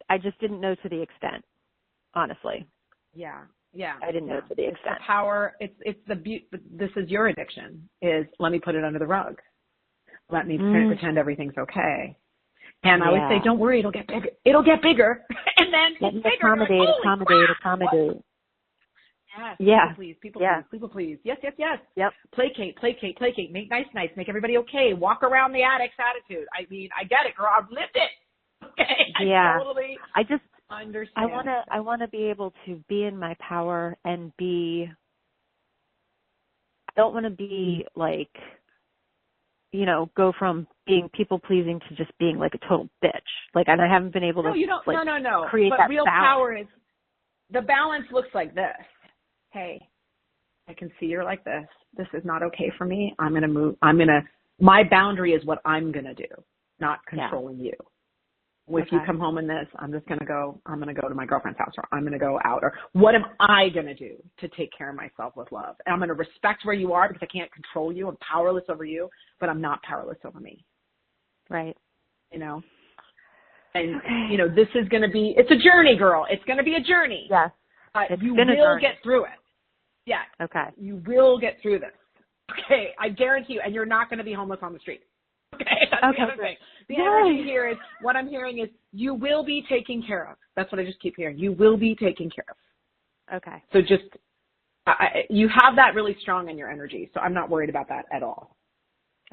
I just didn't know to the extent, honestly.
Yeah.
I didn't know to the extent.
It's the power. It's the this is your addiction, is let me put it under the rug. Let me pretend everything's okay. And I always say, don't worry, it'll get bigger. It'll get bigger. And then it's bigger.
Accommodate.
Yes. People please. Yes.
Yep.
Placate. Make nice. Make everybody okay. Walk around the addict's attitude. I mean, I get it, girl. I've lived it. Okay. I totally understand.
I want to be able to be in my power and I don't want to be like, go from being people pleasing to just being like a total bitch. Like, and I haven't been able to create
but
that
real
balance.
Power is, the balance looks like this. Hey, I can see you're like this. This is not okay for me. I'm going to move. My boundary is what I'm going to do, not controlling you. If you come home in this, I'm going to go to my girlfriend's house, or I'm going to go out, or what am I going to do to take care of myself with love? And I'm going to respect where you are, because I can't control you. I'm powerless over you, but I'm not powerless over me.
Right.
And, this is going to be, it's a journey, girl. It's going to be a journey.
Yes.
You will get through it. Yeah.
Okay.
You will get through this. Okay. I guarantee you. And you're not going to be homeless on the street. Okay. That's the other thing. The energy here is, what I'm hearing is, you will be taken care of. That's what I just keep hearing. You will be taken care of.
Okay.
So just, you have that really strong in your energy. So I'm not worried about that at all.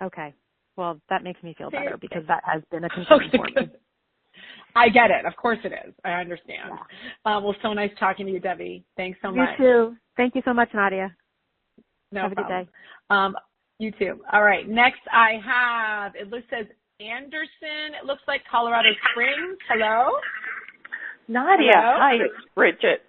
Okay. Well, that makes me feel better, because that has been a concern for me.
I get it. Of course it is. I understand. Well, so nice talking to you, Debbie. Thanks so much.
You too. Thank you so much, Nadia.
Have
a good day.
You too. All right. Next I have, it says Anderson. It looks like Colorado Springs. Hello?
Nadia.
Hello?
Hi, it's Bridget.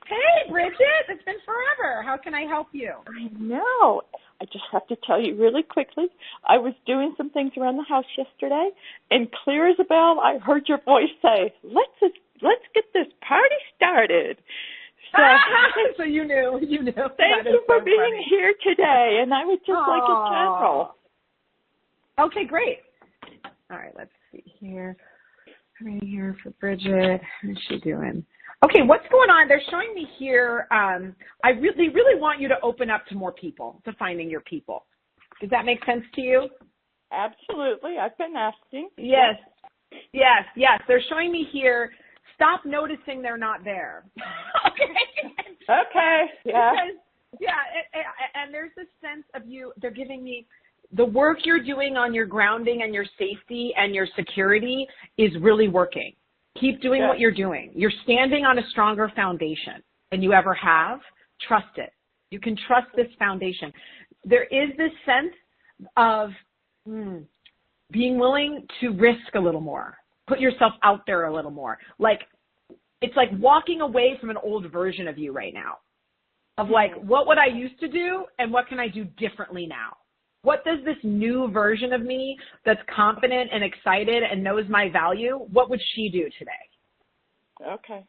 Hey, Bridget. It's been forever. How can I help you?
I know. I just have to tell you really quickly, I was doing some things around the house yesterday, and clear as a bell, I heard your voice say, let's get this party started.
So you knew.
Thank you for being here today, and I would just like a general.
Okay, great. All right, let's see here. Right here for Bridget. How's she doing? Okay, what's going on? They're showing me here. They really want you to open up to more people, to finding your people. Does that make sense to you?
Absolutely. I've been asking.
Yes. They're showing me here. Stop noticing they're not there.
Okay. Yeah.
And there's this sense of you. They're giving me the work you're doing on your grounding and your safety and your security is really working. Keep doing what you're doing. You're standing on a stronger foundation than you ever have. Trust it. You can trust this foundation. There is this sense of Being willing to risk a little more. Put yourself out there a little more. Like, it's like walking away from an old version of you right now. Of like, what would I used to do and what can I do differently now? What does this new version of me that's confident and excited and knows my value, what would she do today?
Okay.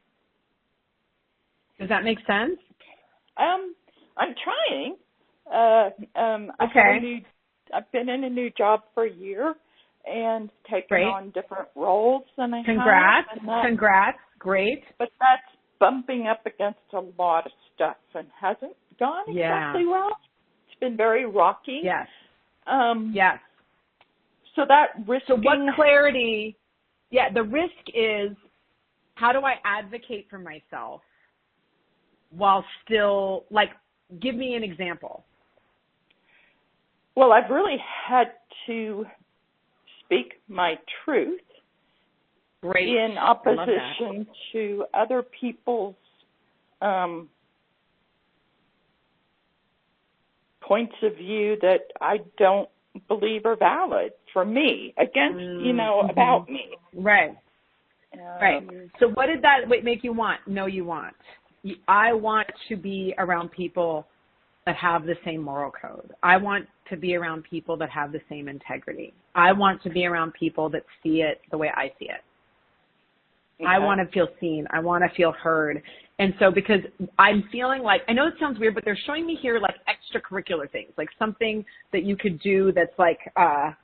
Does that make sense?
I'm trying.
Okay.
I've been in a new job for a year and taken on different roles than I have.
Congrats. Great.
But that's bumping up against a lot of stuff and hasn't gone exactly well. It's been very rocky.
Yes.
Yes. So that risking.
So what clarity? Yeah, the risk is, how do I advocate for myself while still, like, give me an example.
Well, I've really had to speak my truth.
Great.
In opposition to other people's points of view that I don't believe are valid for me, against, about me.
Right. Right. So what did that make you want? You want. I want to be around people that have the same moral code. I want to be around people that have the same integrity. I want to be around people that see it the way I see it. Okay. I want to feel seen. I want to feel heard. And so because I'm feeling like, I know it sounds weird, but they're showing me here like extracurricular things, like something that you could do that's like a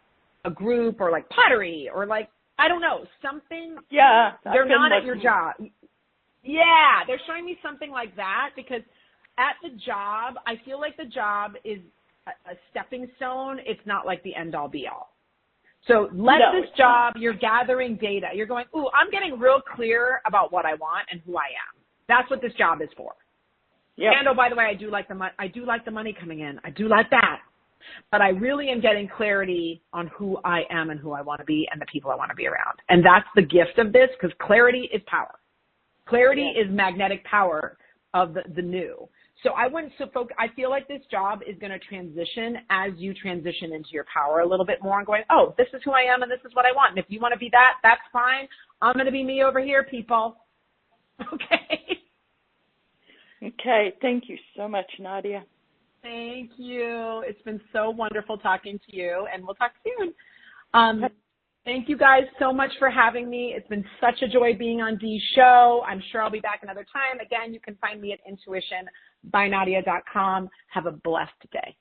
group or like pottery or like, I don't know, something.
Yeah.
They're not at your job. Yeah. They're showing me something like that because at the job, I feel like the job is a stepping stone. It's not like the end all be all. So this job, you're gathering data. You're going, ooh, I'm getting real clear about what I want and who I am. That's what this job is for. Yep. And, oh, by the way, I do like the money coming in. I do like that. But I really am getting clarity on who I am and who I want to be and the people I want to be around. And that's the gift of this, because clarity is power. Clarity is magnetic power of the new. So I feel like this job is going to transition as you transition into your power a little bit more and going, oh, this is who I am and this is what I want. And if you want to be that, that's fine. I'm going to be me over here, people. Okay.
Okay. Thank you so much, Nadia.
Thank you. It's been so wonderful talking to you, and we'll talk soon. Thank you guys so much for having me. It's been such a joy being on Dee's show. I'm sure I'll be back another time. Again, you can find me at intuitionbynadia.com. Have a blessed day.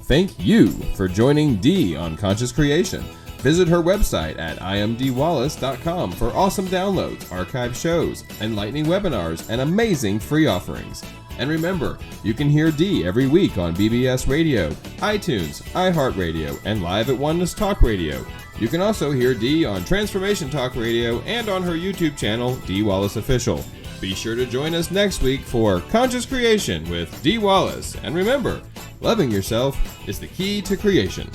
Thank you for joining Dee on Conscious Creation. Visit her website at imdwallace.com for awesome downloads, archived shows, enlightening webinars, and amazing free offerings. And remember, you can hear Dee every week on BBS Radio, iTunes, iHeartRadio, and live at Oneness Talk Radio. You can also hear Dee on Transformation Talk Radio and on her YouTube channel, Dee Wallace Official. Be sure to join us next week for Conscious Creation with Dee Wallace. And remember, loving yourself is the key to creation.